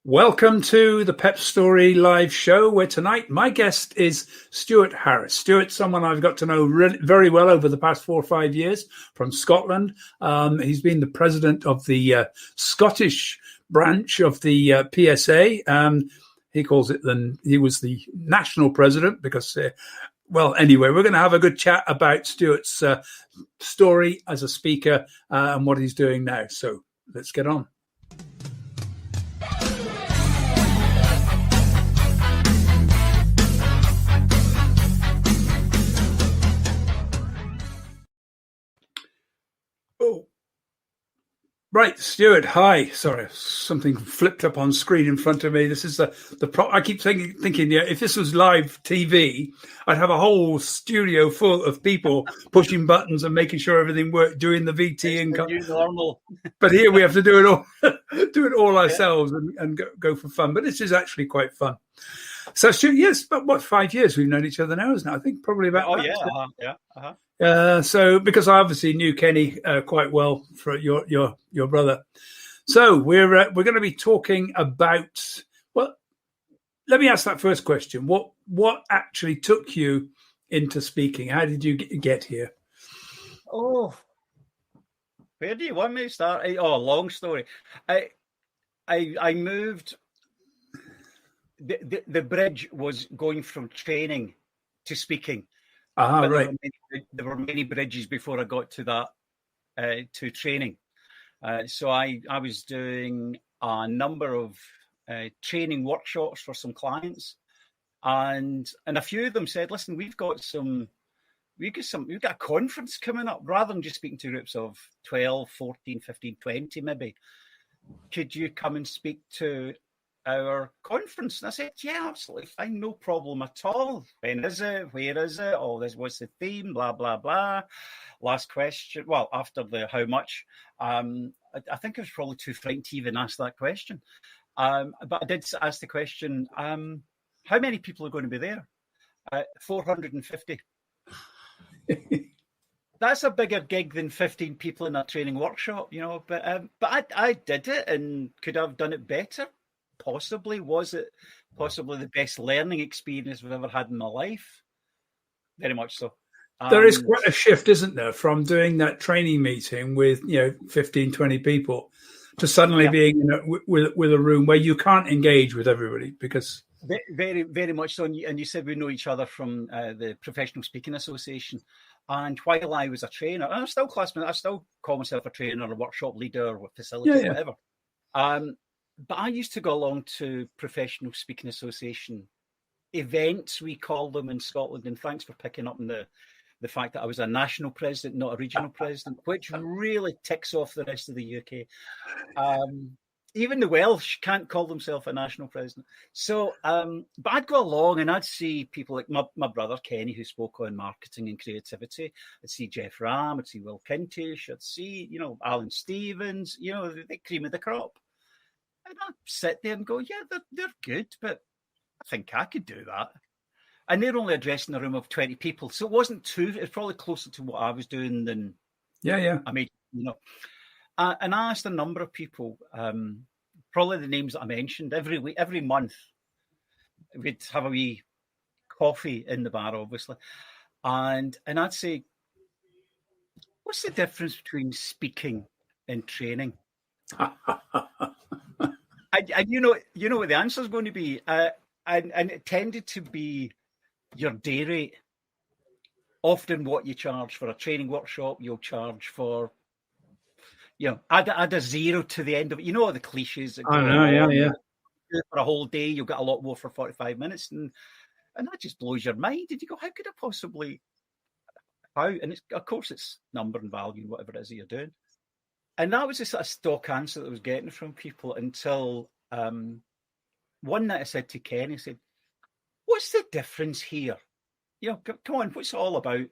Welcome to the PEPP Story live show, where tonight my guest is Stuart Harris. Stuart's someone I've got to know very well over the past 4 or 5 years from Scotland. He's been the president of the Scottish branch of the PSA. He calls it he was the national president because, anyway, we're going to have a good chat about Stuart's story as a speaker and what he's doing now. So let's get on. Oh, right, Stuart. Hi. Sorry, something flipped up on screen in front of me. This is I keep thinking, yeah, if this was live TV, I'd have a whole studio full of people pushing buttons and making sure everything worked, doing the VT and new normal. But here we have to do it all ourselves and go for fun. But this is actually quite fun. So, Stuart, yes, but what 5 years we've known each other now, isn't it? I think probably about. Oh, that. yeah. So because I obviously knew Kenny quite well for your brother, so we're going to be talking about. Well, let me ask that first question. What actually took you into speaking? How did you get here? Oh, where do you want me to start? Oh, long story. I moved. The bridge was going from training to speaking. Right. There were many bridges before I got to that, to training. So I was doing a number of training workshops for some clients, and a few of them said, "Listen, we've got a conference coming up. Rather than just speaking to groups of 12, 14, 15, 20 maybe, could you come and speak to our conference?" And I said, "Yeah, absolutely fine, no problem at all. When is it? Where is it? All this, what's the theme? Blah, blah, blah." Last question. Well, after the how much, I think I was probably too frightened to even ask that question. But I did ask the question, how many people are going to be there? 450. That's a bigger gig than 15 people in a training workshop, but I did it, and could I have done it better? Possibly. Was it possibly the best learning experience I've ever had in my life? Very much so. There is quite a shift, isn't there, from doing that training meeting with 15, 20 people to suddenly being with a room where you can't engage with everybody because very, very much so. And you said we know each other from the Professional Speaking Association. And while I was a trainer, and I still call myself a trainer, a workshop leader, or facilitator, whatever. But I used to go along to Professional Speaking Association events, we call them in Scotland. And thanks for picking up on the fact that I was a national president, not a regional president, which really ticks off the rest of the UK. Even the Welsh can't call themselves a national president. So, but I'd go along and I'd see people like my brother Kenny, who spoke on marketing and creativity. I'd see Jeff Ram, I'd see Will Kintish, I'd see, Alan Stevens, the cream of the crop. And I'd sit there and go, yeah, they're good, but I think I could do that. And they're only addressing a room of 20 people. So it wasn't it's probably closer to what I was doing than I made, and I asked a number of people, probably the names that I mentioned, every month, we'd have a wee coffee in the bar, obviously. And I'd say, what's the difference between speaking and training? And you know what the answer is going to be, and it tended to be your day rate. Often, what you charge for a training workshop, you'll charge for, add a zero to the end of it. You know all the cliches. That I know, For a whole day, you'll get a lot more for 45 minutes, and that just blows your mind. Did you go? How could it possibly? How? And of course, it's number and value, whatever it is that you're doing. And that was just a stock answer that I was getting from people until one night I said to Kenny, I said, "What's the difference here? Come on, what's it all about?"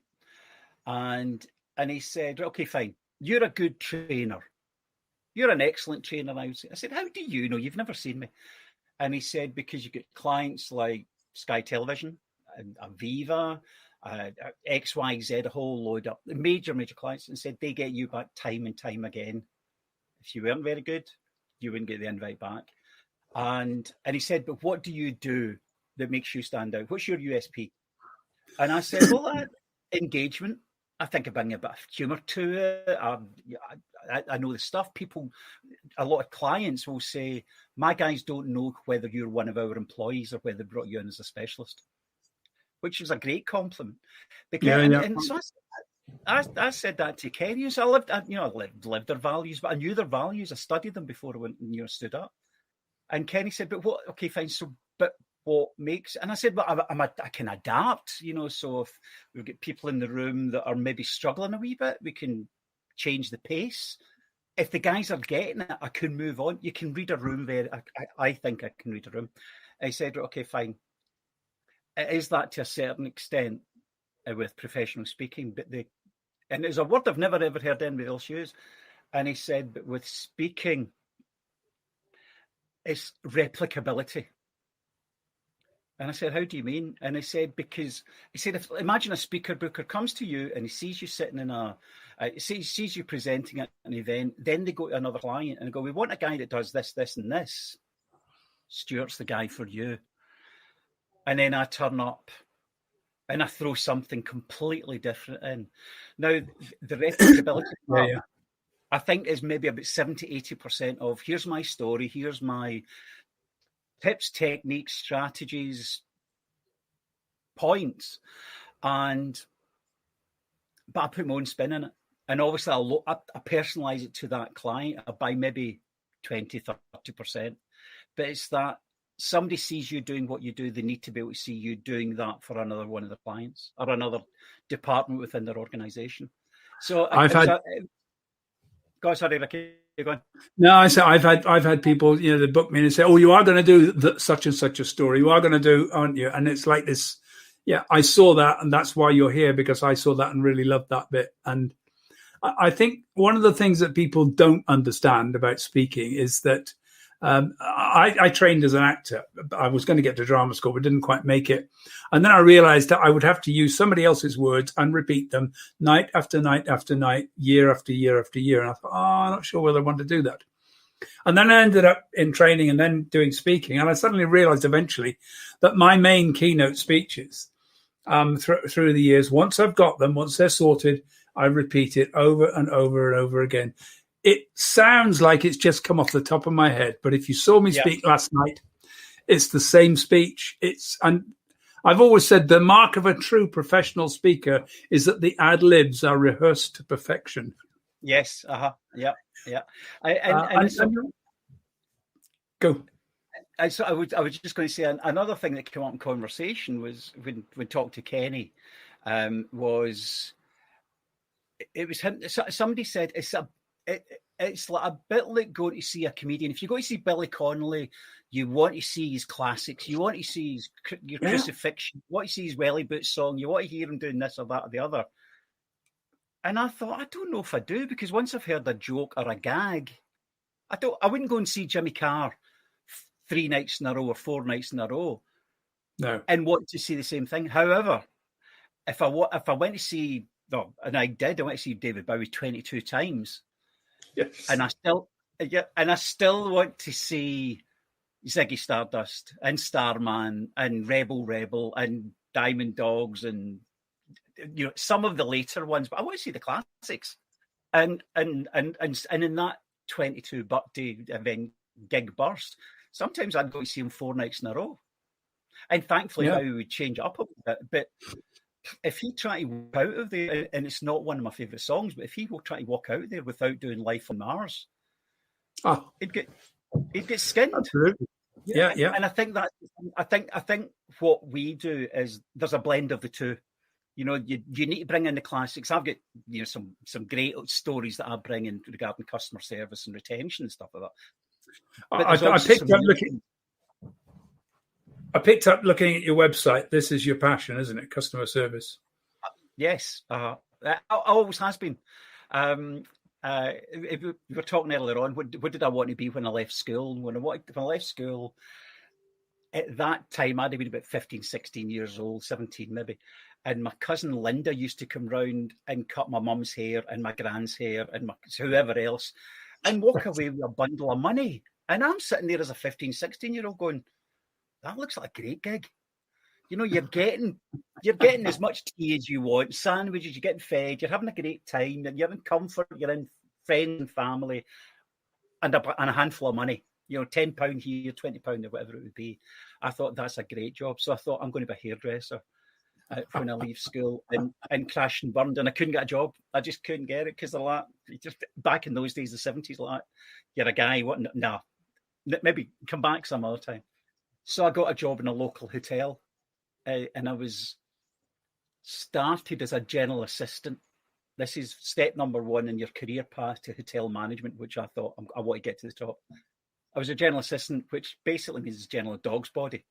And he said, "Okay, fine. You're a good trainer. You're an excellent trainer." I said, "How do you know? You've never seen me." And he said, "Because you get clients like Sky Television and Aviva, XYZ, a whole load of major clients," and said they get you back time and time again. If you weren't very good, you wouldn't get the invite back. And he said, but what do you do that makes you stand out? What's your USP? And I said, well, engagement. I think I bring a bit of humour to it. I know the stuff. A lot of clients will say, my guys don't know whether you're one of our employees or whether they brought you in as a specialist, which was a great compliment. Because, and so I said that to Kenny. So I lived their values, but I knew their values. I studied them before I went and stood up. And Kenny said, but what? Okay, fine. So, but what makes? And I said, well, I can adapt. So if we've got people in the room that are maybe struggling a wee bit, we can change the pace. If the guys are getting it, I can move on. You can read a room I think I can read a room. I said, okay, fine. It is that to a certain extent with professional speaking, and it's a word I've never ever heard anybody else use. And he said, but with speaking, it's replicability. And I said, how do you mean? And he said, imagine a speaker booker comes to you and he sees you sitting sees you presenting at an event, then they go to another client and go, we want a guy that does this, this, and this. Stuart's the guy for you. And then I turn up and I throw something completely different in. Now, the replicability I think is maybe about 70-80% of here's my story, here's my tips, techniques, strategies, points, but I put my own spin in it. And obviously I personalize it to that client by maybe 20-30%. But it's that somebody sees you doing what you do, they need to be able to see you doing that for another one of the clients or another department within their organization. So go on, sorry, Ricky. Go on. No, I say I've had people, they book me and say, "Oh, you are going to do such and such a story. You are going to do, aren't you?" And it's like this. Yeah, I saw that, and that's why you're here, because I saw that and really loved that bit. And I think one of the things that people don't understand about speaking is that I trained as an actor. I was going to get to drama school, but didn't quite make it. And then I realized that I would have to use somebody else's words and repeat them night after night after night, year after year after year. And I thought, I'm not sure whether I want to do that. And then I ended up in training and then doing speaking. And I suddenly realized eventually that my main keynote speeches through the years, once I've got them, once they're sorted, I repeat it over and over and over again. It sounds like it's just come off the top of my head, but if you saw me speak last night, it's the same speech. And I've always said the mark of a true professional speaker is that the ad libs are rehearsed to perfection. Yes. Yeah. Go. I was just going to say another thing that came up in conversation was when we talked to Kenny, was him. Somebody said it's like a bit like going to see a comedian. If you go to see Billy Connolly, you want to see his classics. You want to see your crucifixion. You want to see his Welly Boots song. You want to hear him doing this or that or the other. And I thought, I don't know if I do, because once I've heard a joke or a gag, I wouldn't go and see Jimmy Carr 3 nights in a row or 4 nights in a row. No. And want to see the same thing. However, if I went to see, and I went to see David Bowie 22 times. Yes. And I still want to see Ziggy Stardust and Starman and Rebel and Diamond Dogs and some of the later ones, but I want to see the classics. And in that 22 birthday event gig burst, sometimes I'd go to see him 4 nights in a row. And thankfully now we would change up a bit. But if he tried to walk out of there, and it's not one of my favourite songs, but if he will try to walk out there without doing Life on Mars, he'd get skinned. Absolutely. Yeah. And I think what we do is there's a blend of the two. You need to bring in the classics. I've got some great stories that I bring in regarding customer service and retention and stuff like that. I picked up looking at your website. This is your passion, isn't it? Customer service. Yes, it always has been. We were talking earlier on. What did I want to be when I left school? When I left school, at that time, I'd have been about 15, 16 years old, 17 maybe. And my cousin Linda used to come round and cut my mum's hair and my gran's hair and whoever else, and walk away with a bundle of money. And I'm sitting there as a 15, 16-year-old going, that looks like a great gig. You know, you're getting as much tea as you want, sandwiches, you're getting fed, you're having a great time, you're in comfort, you're in friends and family, and a handful of money. You know, £10 here, £20 or whatever it would be. I thought that's a great job. So I thought I'm going to be a hairdresser when I leave school, and crashed and burned, and I couldn't get a job. I just couldn't get it because just back in those days, the 70s, like, you're a guy, what? No, maybe come back some other time. So I got a job in a local hotel, and I was started as a general assistant. This is step number one in your career path to hotel management, which I thought I want to get to the top. I was a general assistant, which basically means general dog's body.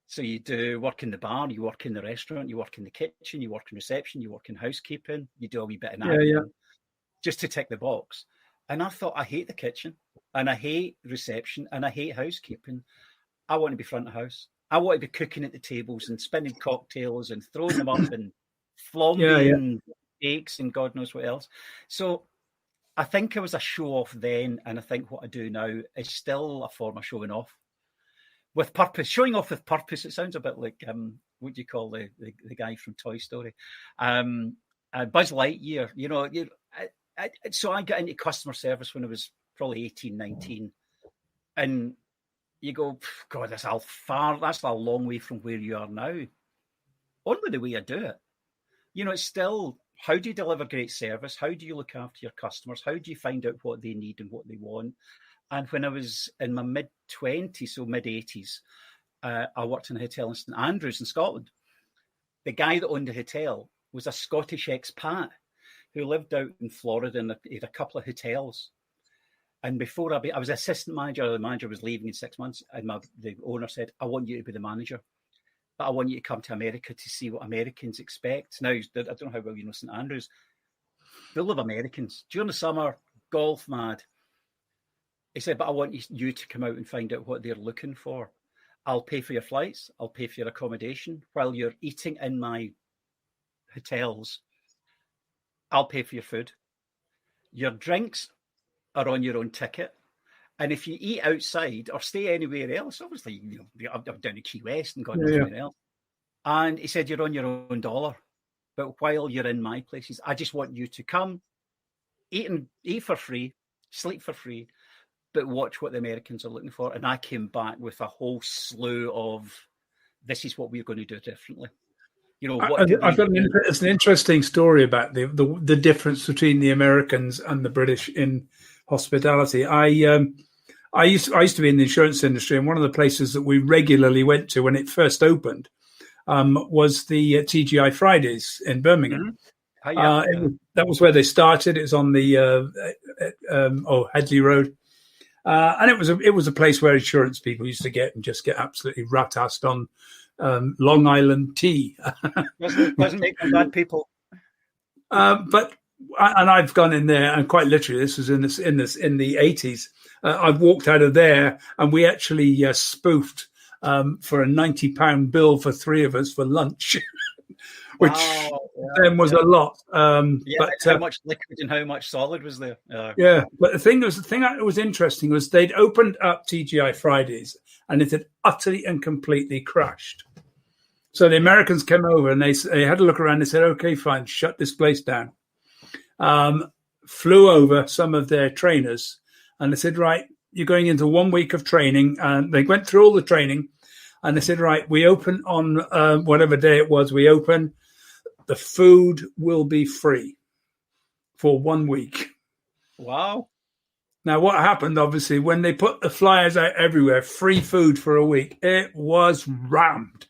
So you do work in the bar, you work in the restaurant, you work in the kitchen, you work in reception, you work in housekeeping, you do a wee bit of admin, just to tick the box. And I thought, I hate the kitchen, and I hate reception, and I hate housekeeping. I want to be front of house. I want to be cooking at the tables and spinning cocktails and throwing them up and flambéing cakes and God knows what else. So I think I was a show-off then, and I think what I do now is still a form of showing off with purpose. Showing off with purpose. It sounds a bit like what do you call the guy from Toy Story, Buzz Lightyear. You know, so I got into customer service when I was probably 18, 19, and you go, God, that's a long way from where you are now. Only the way I do it. You know, it's still, how do you deliver great service? How do you look after your customers? How do you find out what they need and what they want? And when I was in my mid-20s, so mid-80s, I worked in a hotel in St Andrews in Scotland. The guy that owned the hotel was a Scottish expat who lived out in Florida, and he had a couple of hotels. And before I was assistant manager, the manager was leaving in 6 months, and the owner said, I want you to be the manager, but I want you to come to America to see what Americans expect. Now, I don't know how well you know St Andrews, full of Americans. During the summer, golf mad. He said, but I want you to come out and find out what they're looking for. I'll pay for your flights. I'll pay for your accommodation. While you're eating in my hotels, I'll pay for your food. Your drinks are on your own ticket. And if you eat outside or stay anywhere else, obviously, you know, I'm down to Key West and God knows anywhere else. And he said, you're on your own dollar. But while you're in my places, I just want you to come, eat for free, sleep for free, but watch what the Americans are looking for. And I came back with a whole slew of, this is what we're going to do differently. You know, it's an interesting story about the difference between the Americans and the British in hospitality. I used to be in the insurance industry, and one of the places that we regularly went to when it first opened was the TGI Fridays in Birmingham. Mm-hmm. That was where they started. It was on the Headley Road. And it was a place where insurance people used to get absolutely rat-assed on Long Island tea. Doesn't make them bad people. But I've gone in there, and quite literally, this was in the 80s. I've walked out of there, and we actually spoofed for a £90 bill for three of us for lunch. Which then was a lot. But how much liquid and how much solid was there? But the thing that was interesting was they'd opened up TGI Fridays, and it had utterly and completely crashed. So the Americans came over and they had a look around. They said, "Okay, fine, shut this place down." Flew over some of their trainers, and they said, "Right, you're going into 1 week of training." And they went through all the training, and they said, "Right, we open on whatever day it was. We open. The food will be free for 1 week." Wow. Now, what happened, obviously, when they put the flyers out everywhere, free food for a week, it was rammed.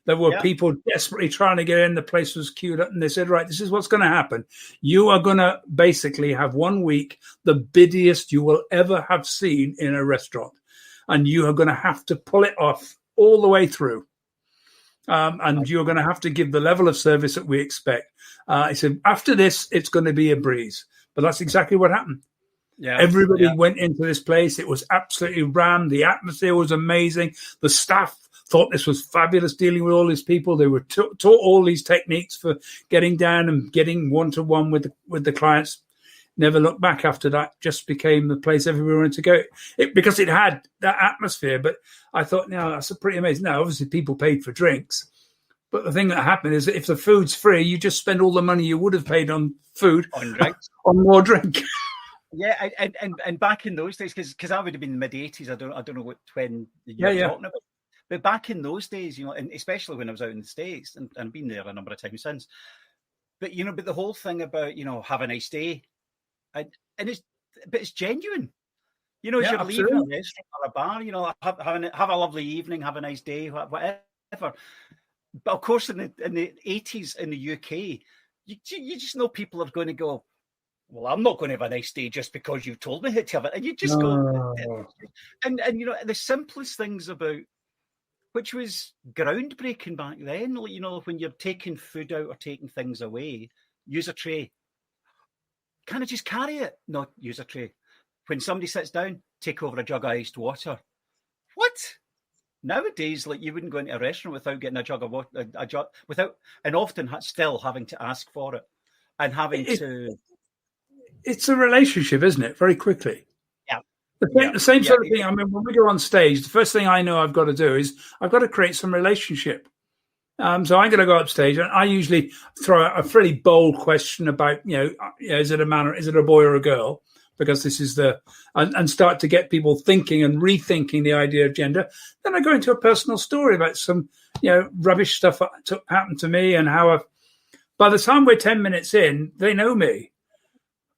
There were people desperately trying to get in. The place was queued up, and they said, right, this is what's going to happen. You are going to basically have 1 week, the biddiest you will ever have seen in a restaurant. And you are going to have to pull it off all the way through. And you're going to have to give the level of service that we expect. He said, after this, it's going to be a breeze. But that's exactly what happened. Everybody went into this place. It was absolutely rammed. The atmosphere was amazing. The staff thought this was fabulous dealing with all these people. They were taught all these techniques for getting down and getting one-to-one with the clients. never looked back after that. Just became the place everybody wanted to go. Because it had that atmosphere. But I thought, no, that's pretty amazing. Now, obviously, people paid for drinks. But the thing that happened is that if the food's free, you just spend all the money you would have paid on food on more drink. Yeah, and back in those days, because I would have been in the mid-80s. I don't know when you're talking about. But back in those days, and especially when I was out in the States, and I've been there a number of times since. But but the whole thing about have a nice day, but it's genuine. As you're leaving a restaurant or a bar, have a lovely evening, have a nice day, whatever. But of course, in the 80s in the UK, you just know people are going to go, well, I'm not going to have a nice day just because you told me to have it. And you just go, and the simplest things about, which was groundbreaking back then, when you're taking food out or taking things away, use a tray. Can I just carry it? No, use a tray. When somebody sits down, take over a jug of iced water. What? Nowadays, you wouldn't go into a restaurant without getting a jug of water, and often still having to ask for it and having to. It's a relationship, isn't it? Very quickly. Yeah. The same sort of thing. I mean, when we go on stage, the first thing I know I've got to do is I've got to create some relationship. So I'm going to go up stage, and I usually throw out a fairly bold question about, is it a man or is it a boy or a girl? Because this is and start to get people thinking and rethinking the idea of gender. Then I go into a personal story about some, rubbish stuff that happened to me and how by the time we're 10 minutes in, they know me.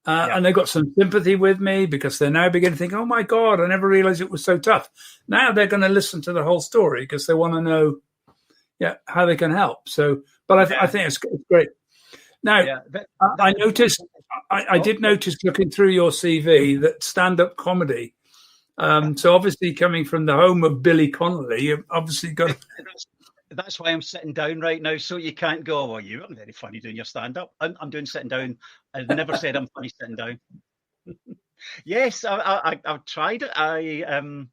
And they've got some sympathy with me because they're now beginning to think, oh, my God, I never realized it was so tough. Now they're going to listen to the whole story because they want to know how they can help. So, but I think it's great. Now, I noticed, I did notice looking through your CV that stand-up comedy. So obviously coming from the home of Billy Connolly, you've obviously got... That's why I'm sitting down right now, so you can't go, well, you weren't very funny doing your stand-up. I'm doing sitting down. I've never said I'm funny sitting down. Yes, I've tried it. I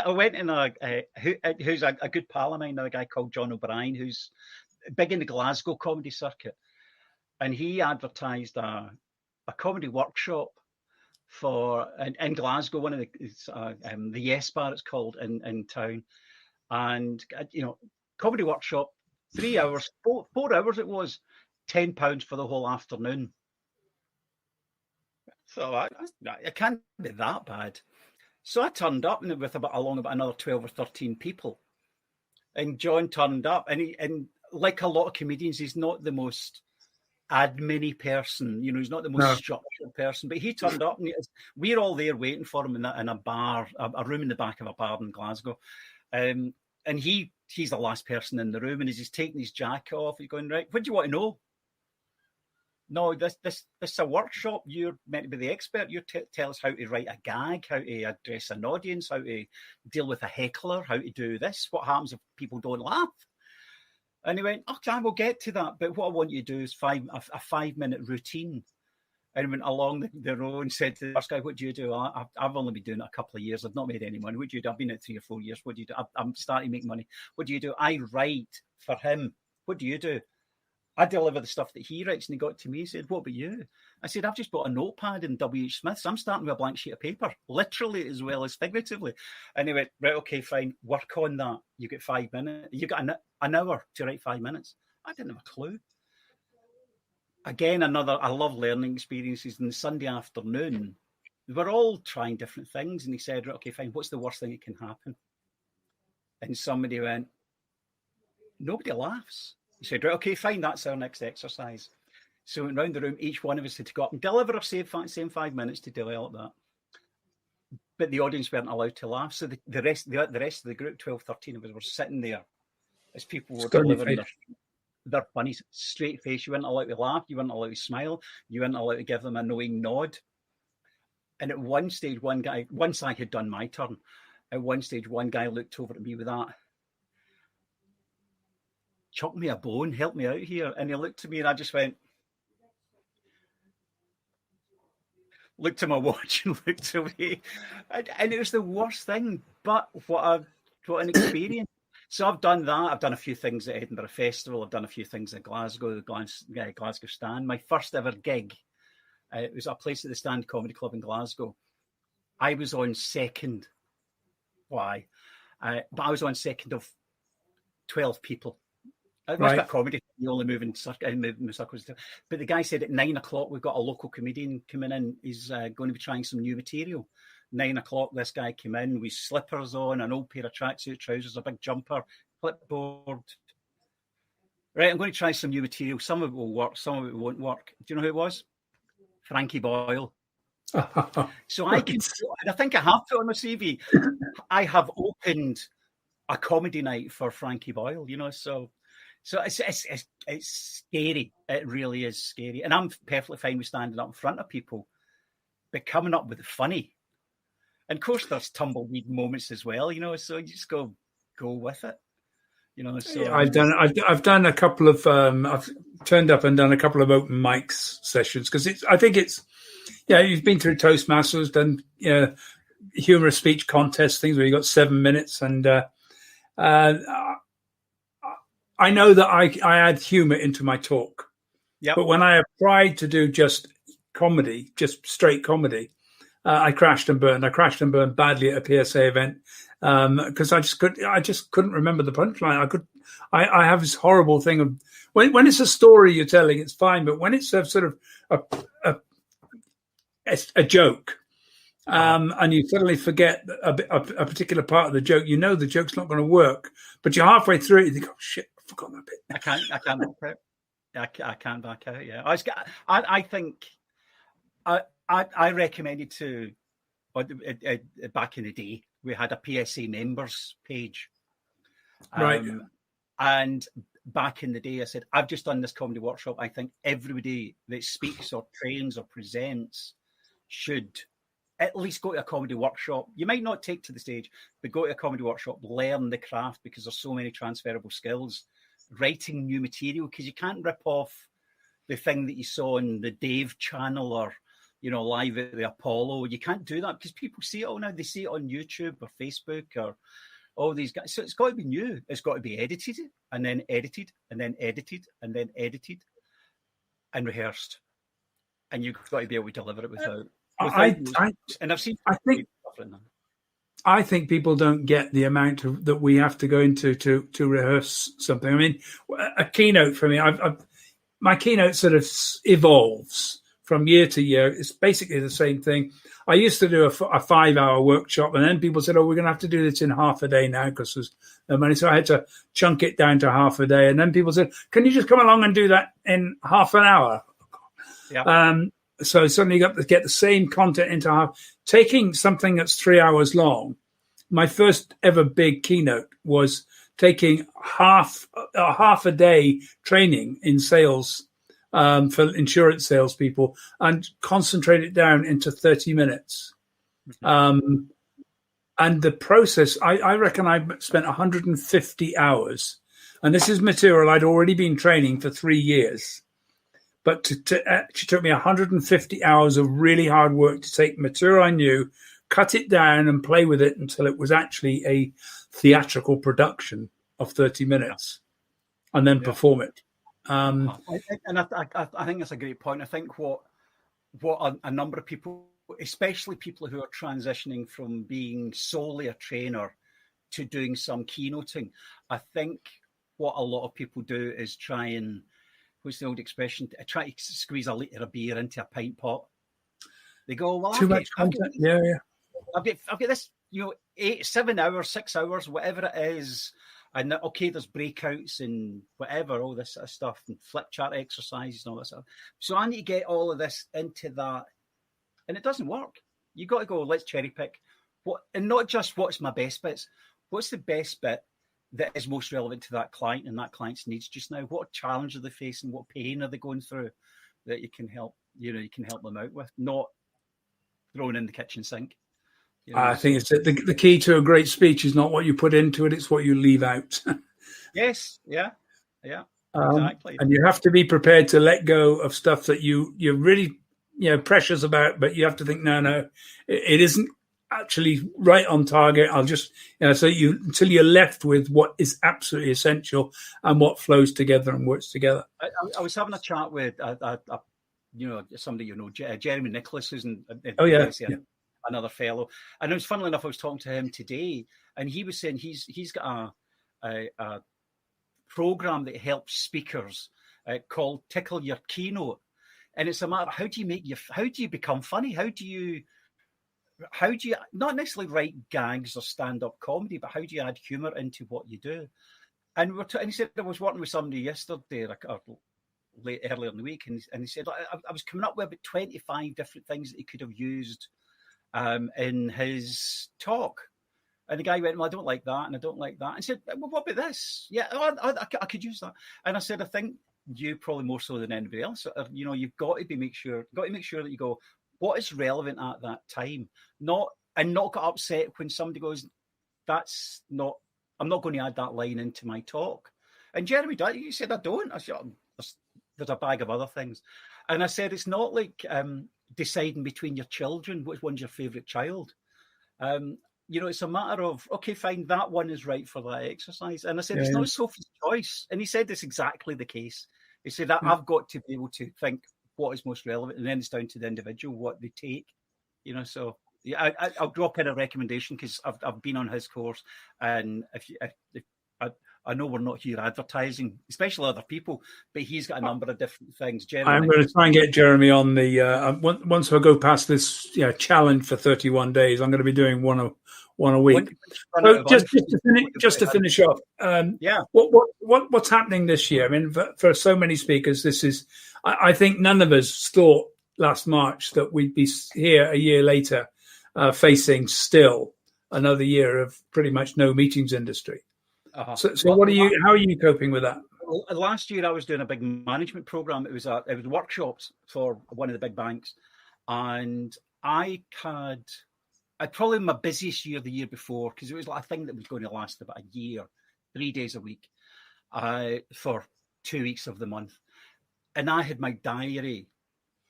went in who's a good pal of mine now, a guy called John O'Brien, who's big in the Glasgow comedy circuit. And he advertised a comedy workshop in Glasgow, one of the Yes Bar, it's called, in town. And comedy workshop, 3 hours, 4 hours it was, £10 for the whole afternoon. So it can't be that bad. So I turned up with along about another 12 or 13 people, and John turned up, and like a lot of comedians, he's not the most admin-y person, he's not the most structured person, but he turned up, and we're all there waiting for him in a bar, a room in the back of a bar in Glasgow. And he's the last person in the room, and as he's taking his jacket off, he's going, right, what do you want to know? No, this is a workshop. You're meant to be the expert. You tell us how to write a gag, how to address an audience, how to deal with a heckler, how to do this. What happens if people don't laugh? And he went, okay, we'll get to that. But what I want you to do is a 5-minute routine. And went along the row and said to the first guy, what do you do? I've only been doing it a couple of years. I've not made any money. What do you do? I've been at 3 or 4 years. What do you do? I'm starting to make money. What do you do? I write for him. What do you do? I deliver the stuff that he writes. And he got to me and said, what about you? I said, I've just bought a notepad in W.H. Smith's. I'm starting with a blank sheet of paper, literally as well as figuratively. And he went, right, okay, fine. Work on that. You get 5 minutes. You got an hour to write 5 minutes. I didn't have a clue. Again, I love learning experiences. And the Sunday afternoon, we're all trying different things. And he said, right, okay, fine. What's the worst thing that can happen? And somebody went, nobody laughs. He said, right, okay, fine. That's our next exercise. So we went round the room. Each one of us had to go up and deliver our same 5 minutes to develop that. But the audience weren't allowed to laugh. So the rest of the group, 12, 13 of us, were sitting there as people were delivering their funny straight face. You weren't allowed to laugh. You weren't allowed to smile. You weren't allowed to give them a knowing nod. And at one stage, one guy, once I had done my turn, at one stage, one guy looked over at me with that, chuck me a bone, help me out here. And he looked at me and I just went, looked at my watch and looked away. And it was the worst thing, but what an experience. So I've done that. I've done a few things at Edinburgh Festival. I've done a few things at Glasgow, Glasgow Stand. My first ever gig It was a place at the Stand Comedy Club in Glasgow. I was on second. Why? But I was on second of 12 people. It must be a comedy. You only move in circles. But the guy said at 9 o'clock, we've got a local comedian coming in. He's going to be trying some new material. 9 o'clock, this guy came in with slippers on, an old pair of tracksuit trousers, a big jumper, clipboard. Right, I'm going to try some new material. Some of it will work, some of it won't work. Do you know who it was? Frankie Boyle. So I can, and I think I have put on my CV, I have opened a comedy night for Frankie Boyle, so it's scary. It really is scary. And I'm perfectly fine with standing up in front of people, but coming up with the funny. And of course there's tumbleweed moments as well, so you just go with it. So I've done a couple of I've turned up and done a couple of open mics sessions because I think it's you've been through Toastmasters, done humorous speech contest things where you got 7 minutes, and I know that I add humor into my talk. But when I have tried to do just comedy, just straight comedy, I crashed and burned. I crashed and burned badly at a PSA event. Because I just couldn't remember the punchline. I have this horrible thing of when it's a story you're telling, it's fine, but when it's a sort of a joke, and you suddenly forget a particular part of the joke, the joke's not going to work, but you're halfway through it, you think, oh shit, I forgot that bit. I can't back out. I can't back out. Yeah, I think I recommended to back in the day. We had a PSA members page. Right. And back in the day, I said, I've just done this comedy workshop. I think everybody that speaks or trains or presents should at least go to a comedy workshop. You might not take to the stage, but go to a comedy workshop, learn the craft, because there's so many transferable skills. Writing new material, because you can't rip off the thing that you saw on the Dave channel or live at the Apollo. You can't do that because people see it all now. They see it on YouTube or Facebook or all these guys. So it's got to be new. It's got to be edited and then edited and then edited and then edited and rehearsed. And you've got to be able to deliver it without and I've seen. I think people don't get the amount that we have to go into to rehearse something. I mean, a keynote for me, my keynote sort of evolves from year to year. It's basically the same thing. I used to do a 5-hour workshop, and then people said, we're going to have to do this in half a day now because there's no money. So I had to chunk it down to half a day. And then people said, can you just come along and do that in half an hour? Yeah. So suddenly you got to get the same content into half. Taking something that's 3 hours long, my first ever big keynote was taking half a day training in sales for insurance salespeople and concentrate it down into 30 minutes. And the process, I reckon I spent 150 hours. And this is material I'd already been training for 3 years. But it actually took me 150 hours of really hard work to take material I knew, cut it down and play with it until it was actually a theatrical production of 30 minutes and then perform it. And I think that's a great point. I think what a number of people, especially people who are transitioning from being solely a trainer to doing some keynoting, I think what a lot of people do is try and, what's the old expression? Try to squeeze a litre of beer into a pint pot. They go, well, too much content. I've got this, 7 hours, 6 hours, whatever it is. And okay, there's breakouts and whatever, all this sort of stuff, and flip chart exercises and all that stuff. So I need to get all of this into that, and it doesn't work. You got to go, let's cherry pick and not just what's my best bits. What's the best bit that is most relevant to that client and that client's needs just now? What challenge are they facing? What pain are they going through that you can help? You can help them out with, not throwing in the kitchen sink. I think it's the key to a great speech is not what you put into it; it's what you leave out. Yes, yeah, exactly. And you have to be prepared to let go of stuff that you're really precious about, but you have to think, no, it isn't actually right on target. I'll just until you're left with what is absolutely essential and what flows together and works together. I was having a chat with somebody Jeremy Nicholas, isn't? Another fellow. And it was funnily enough, I was talking to him today, and he was saying he's got a program that helps speakers called Tickle Your Keynote, and it's a matter of how do you become funny? How do you not necessarily write gags or stand-up comedy, but how do you add humor into what you do? And he said, I was working with somebody yesterday, or earlier in the week, and he said, I was coming up with about 25 different things that he could have used in his talk. And the guy went, well, I don't like that, and I don't like that. And I said, well, what about this? Yeah, I could use that. And I said, I think you probably more so than anybody else. You've got to make sure that you go, what is relevant at that time? Not get upset when somebody goes, I'm not going to add that line into my talk. And Jeremy, you said, I don't. I said, there's a bag of other things. And I said, it's not like deciding between your children, which one's your favourite child. It's a matter of, okay, fine, that one is right for that exercise. And I said, it's not Sophie's choice. And he said it's exactly the case. He said, I've got to be able to think what is most relevant, and then it's down to the individual, what they take. So yeah, I'll drop in a recommendation because I've been on his course, and if I know we're not here advertising, especially other people, but he's got a number of different things. I'm going to try and get Jeremy on the once I go past this challenge for 31 days. I'm going to be doing one a week. So just to finish off, what's happening this year? I mean, for so many speakers, this is. I think none of us thought last March that we'd be here a year later, facing still another year of pretty much no meetings industry. So how are you coping with that? Well, last year I was doing a big management program. It was workshops for one of the big banks, and I had probably my busiest year the year before, because it was like a thing that was going to last about a year, 3 days a week, for 2 weeks of the month, and I had my diary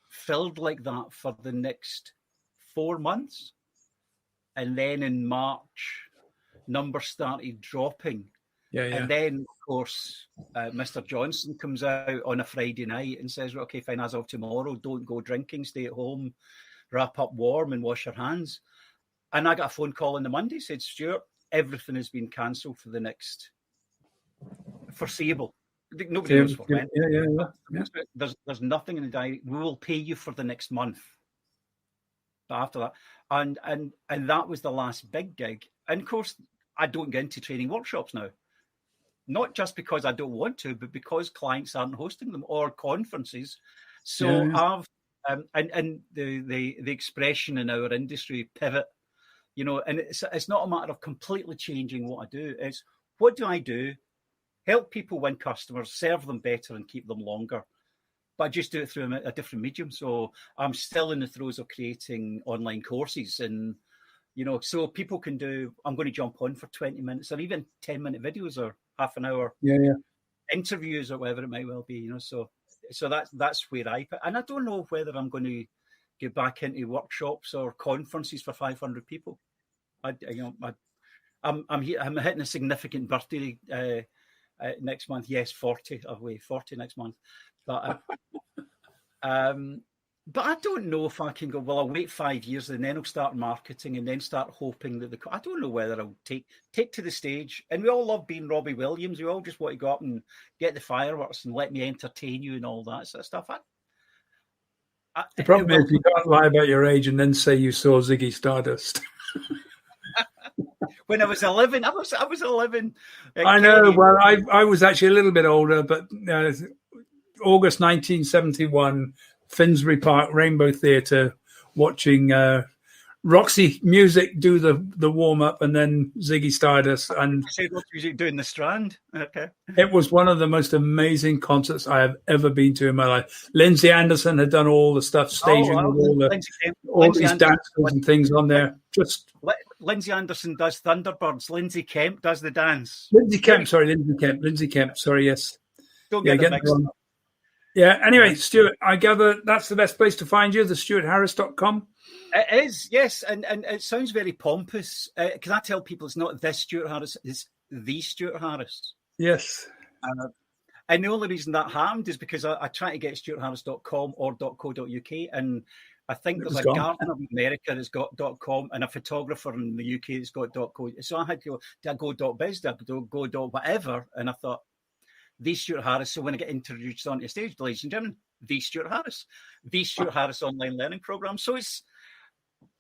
filled like that for the next 4 months, and then in March, numbers started dropping. And then, of course, Mr. Johnson comes out on a Friday night and says, okay, fine, as of tomorrow, don't go drinking, stay at home, wrap up warm and wash your hands. And I got a phone call on the Monday, said, Stuart, everything has been cancelled for the next foreseeable. Nobody knows for when. There's nothing in the diary. We will pay you for the next month. But after that, and that was the last big gig. And of course, I don't get into training workshops now. Not just because I don't want to, but because clients aren't hosting them, or conferences. So I've and the expression in our industry, pivot, and it's not a matter of completely changing what I do. It's what do I do? Help people win customers, serve them better, and keep them longer. But I just do it through a different medium. So I'm still in the throes of creating online courses, and so people can do. I'm going to jump on for 20 minutes, or even 10-minute videos, or half an hour interviews, or whatever it might well be. So that's where I put. And I don't know whether I'm going to get back into workshops or conferences for 500 people. I'm hitting a significant birthday next month. Yes, 40 next month. But I don't know if I can go, well, I'll wait 5 years and then I'll start marketing and then start hoping that I don't know whether I'll take to the stage. And we all love being Robbie Williams. We all just want to go up and get the fireworks and let me entertain you and all that sort of stuff. The problem is you can't lie about your age and then say you saw Ziggy Stardust. When I was 11, I was 11. I know. Well, I was actually a little bit older, but August 1971, Finsbury Park, Rainbow Theatre, watching Roxy Music do the warm up, and then Ziggy Stardust. And Roxy Music doing the Strand. Okay, it was one of the most amazing concerts I have ever been to in my life. Lindsay Anderson had done all the stuff, staging all these dances and things on there. Just Lindsay Anderson does Thunderbirds. Lindsay Kemp does the dance. Lindsay Kemp. Sorry, yes. Don't get them mixed up. Yeah, anyway, Stuart, I gather that's the best place to find you, the stuartharris.com. It is, yes, and it sounds very pompous. Can I tell people it's not this Stuart Harris, it's the Stuart Harris? Yes. And the only reason that happened is because I tried to get stuartharris.com or .co.uk, and I think there's a gardener in America that's got .com and a photographer in the UK that's got .co. So I had to go, did I go .biz, did I go whatever? And I thought, the Stuart Harris. So when I get introduced on the stage, ladies and gentlemen, the Stuart Harris online learning program. So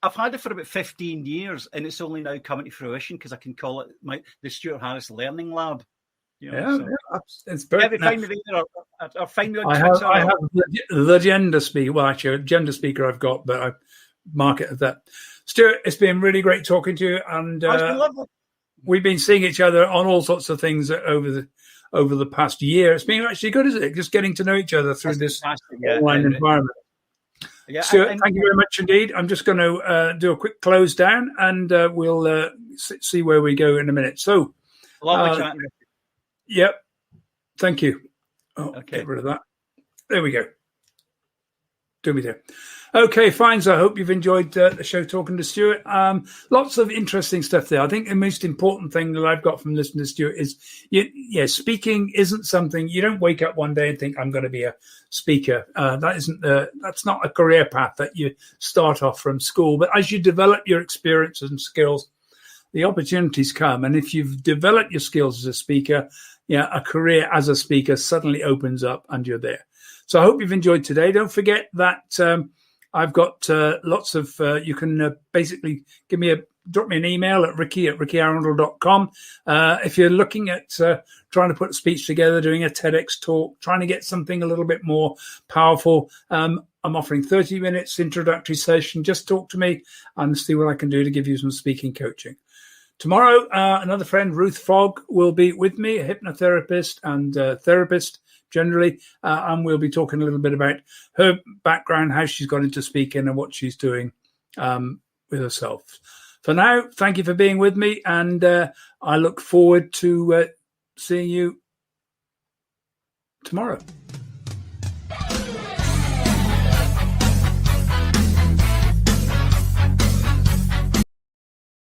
I've had it for about 15 years, and it's only now coming to fruition because I can call it the Stuart Harris Learning Lab. It's very. Find me there, or find me on Twitter. I have the gender speaker. Well, actually, a gender speaker I've got, but I mark it as that. Stuart, it's been really great talking to you, and it's been lovely. We've been seeing each other on all sorts of things over the past year. It's been actually good, isn't it? Just getting to know each other through this online environment. Yeah, Stuart, thank you very much indeed. I'm just going to do a quick close down, and we'll see where we go in a minute. So, lovely chatting with you. Yep. Thank you. Okay. Get rid of that. There we go. Do me there. Okay, fine. So I hope you've enjoyed the show talking to Stuart. Lots of interesting stuff there. I think the most important thing that I've got from listening to Stuart is, speaking isn't something you don't wake up one day and think I'm going to be a speaker. That's not a career path that you start off from school. But as you develop your experiences and skills, the opportunities come. And if you've developed your skills as a speaker, a career as a speaker suddenly opens up and you're there. So I hope you've enjoyed today. Don't forget that I've got lots of, you can basically drop me an email at ricky@rickyarundel.com. If you're looking at trying to put a speech together, doing a TEDx talk, trying to get something a little bit more powerful, I'm offering 30 minutes introductory session. Just talk to me and see what I can do to give you some speaking coaching. Tomorrow, another friend, Ruth Fogg, will be with me, a hypnotherapist and therapist generally, and we'll be talking a little bit about her background, how she's got into speaking and what she's doing with herself. For now, thank you for being with me, and I look forward to seeing you tomorrow.